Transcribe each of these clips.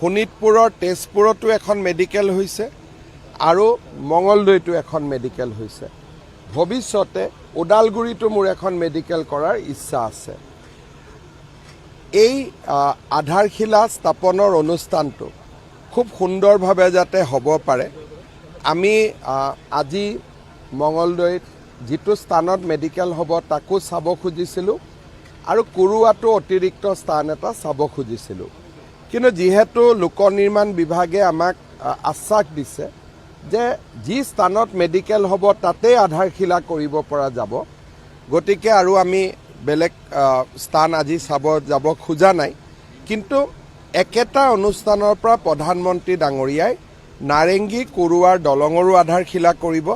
শোণিতপুৰৰ তেজপুৰতো এখন মেডিকেল হৈছে আৰু মঙলদৈতো এখন মেডিকেল হৈছে। ভৱিষ্যতে ওদালগুৰিতো মোৰ এখন মেডিকেল কৰাৰ ইচ্ছা আছে। এই আধাৰশিলা স্থাপনৰ অনুষ্ঠানটো খুব সুন্দৰভাৱে যাতে হ'ব পাৰে, আমি আজি মঙলদৈত যিটো স্থানত মেডিকেল হ'ব তাকো চাব খুজিছিলোঁ আৰু কুৰুৱাটো অতিৰিক্ত স্থান এটা চাব খুজিছিলোঁ। কিন্তু যিহেতু লোক নিৰ্মাণ বিভাগে আমাক আশ্বাস দিছে যে যি স্থানত মেডিকেল হ'ব তাতেই আধাৰশিলা কৰিব পৰা যাব, গতিকে আৰু আমি বেলেগ স্থান আজি যাব খোজা নাই। কিন্তু একেটা অনুষ্ঠানৰ পৰা প্ৰধানমন্ত্ৰী ডাঙৰীয়াই নাৰেংগী কুৰুৱাৰ দলঙৰো আধাৰশিলা কৰিব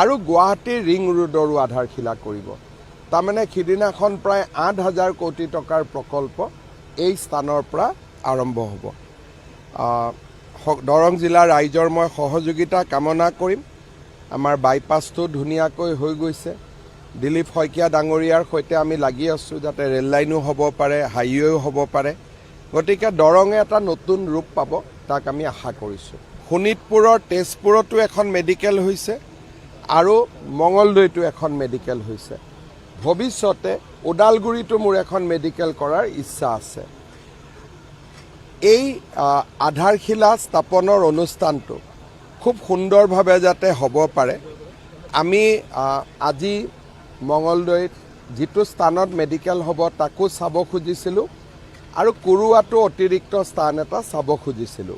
আৰু গুৱাহাটীৰ ৰিং ৰোডৰো আধাৰশিলা কৰিব। তাৰমানে সিদিনাখন প্ৰায় 8,000 কোটি টকাৰ প্ৰকল্প এই স্থানৰ পৰা আৰম্ভ হ'ব। দৰং জিলাৰ ৰাইজৰ মই সহযোগিতা কামনা কৰিম। আমাৰ বাইপাছটো ধুনীয়াকৈ হৈ গৈছে। দিলীপ শইকীয়া ডাঙৰীয়াৰ সৈতে আমি লাগি আছোঁ যাতে ৰেল লাইনো হ'ব পাৰে, হাইৱেও হ'ব পাৰে। গতিকে দৰঙে এটা নতুন ৰূপ পাব, তাক আমি আশা কৰিছোঁ। শোণিতপুৰৰ তেজপুৰতো এখন মেডিকেল হৈছে আৰু মঙলদৈতো এখন মেডিকেল হৈছে। ভৱিষ্যতে ওদালগুৰিতো মোৰ এখন মেডিকেল কৰাৰ ইচ্ছা আছে। এই আধাৰশিলা স্থাপনৰ অনুষ্ঠানটো খুব সুন্দৰভাৱে যাতে হ'ব পাৰে, আমি আজি মঙলদৈত যিটো স্থানত মেডিকেল হ'ব তাকো চাব খুজিছিলোঁ আৰু কুৰুৱাটো অতিৰিক্ত স্থান এটা চাব খুজিছিলোঁ।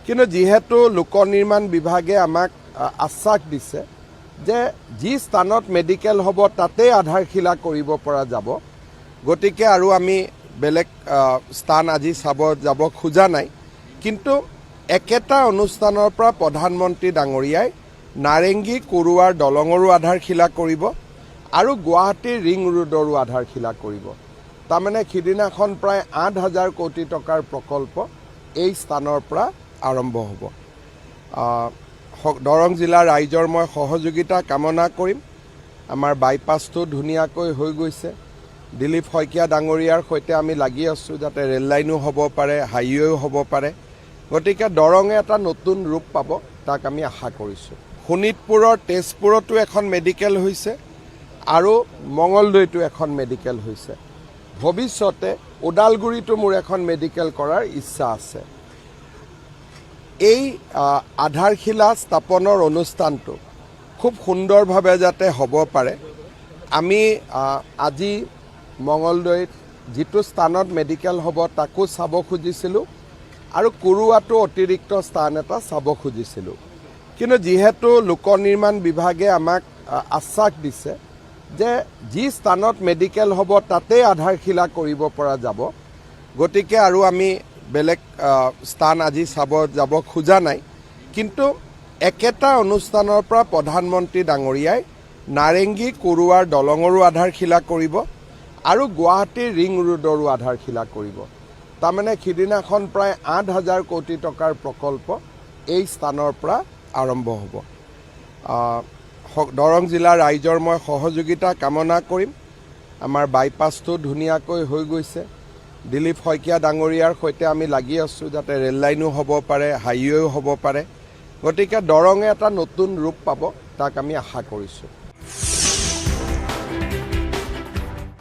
কিন্তু যিহেতু লোক নিৰ্মাণ বিভাগে আমাক আশ্বাস দিছে যে যি স্থানত মেডিকেল হ'ব তাতেই আধাৰশিলা কৰিব পৰা যাব, গতিকে আৰু আমি বেলেগ স্থান আজি যাব খোজা নাই। কিন্তু একেটা অনুষ্ঠানৰ পৰা প্ৰধানমন্ত্ৰী ডাঙৰীয়াই নাৰেংগী কুৰুৱাৰ দলঙৰো আধাৰশিলা কৰিব আৰু গুৱাহাটীৰ ৰিং ৰোডৰো আধাৰশিলা কৰিব। তাৰমানে সিদিনাখন প্ৰায় 8,000 কোটি টকাৰ প্ৰকল্প এই স্থানৰ পৰা আৰম্ভ হ'ব। দৰং জিলাৰ ৰাইজৰ মই সহযোগিতা কামনা কৰিম। আমাৰ বাইপাছটো ধুনীয়াকৈ হৈ গৈছে। দিলীপ শইকীয়া ডাঙৰীয়াৰ সৈতে আমি লাগি আছোঁ যাতে ৰেল লাইনো হ'ব পাৰে, হাইৱেও হ'ব পাৰে। গতিকে দৰঙে এটা নতুন ৰূপ পাব, তাক আমি আশা কৰিছোঁ। শোণিতপুৰৰ তেজপুৰতো এখন মেডিকেল হৈছে আৰু মঙলদৈতো এখন মেডিকেল হৈছে। ভৱিষ্যতে ওদালগুৰিতো মোৰ এখন মেডিকেল কৰাৰ ইচ্ছা আছে। এই আধাৰশিলা স্থাপনৰ অনুষ্ঠানটো খুব সুন্দৰভাৱে যাতে হ'ব পাৰে, আমি আজি মঙলদৈত যিটো স্থানত মেডিকেল হ'ব তাকো চাব খুজিছিলোঁ আৰু কুৰুৱাটো অতিৰিক্ত স্থান এটা চাব খুজিছিলোঁ। কিন্তু যিহেতু লোক নিৰ্মাণ বিভাগে আমাক আশ্বাস দিছে যে যি স্থানত মেডিকেল হ'ব তাতেই আধাৰশিলা কৰিব পৰা যাব, গতিকে আৰু আমি বেলেগ স্থান আজি যাব খোজা নাই। কিন্তু একেটা অনুষ্ঠানৰ পৰা প্ৰধানমন্ত্ৰী ডাঙৰীয়াই নাৰেংগী কুৰুৱাৰ দলঙৰো আধাৰশিলা কৰিব আৰু গুৱাহাটীৰ ৰিং ৰোডৰো আধাৰশিলা কৰিব। তাৰমানে সিদিনাখন প্ৰায় 8,000 কোটি টকাৰ প্ৰকল্প এই স্থানৰ পৰা আৰম্ভ হ'ব। দৰং জিলাৰ ৰাইজৰ মই সহযোগিতা কামনা কৰিম। আমাৰ বাইপাছটো ধুনীয়াকৈ হৈ গৈছে। দিলীপ শইকীয়া ডাঙৰীয়াৰ সৈতে আমি লাগি আছোঁ যাতে ৰেল লাইনো হ'ব পাৰে, হাইৱেও হ'ব পাৰে। গতিকে দৰঙে এটা নতুন ৰূপ পাব, তাক আমি আশা কৰিছোঁ।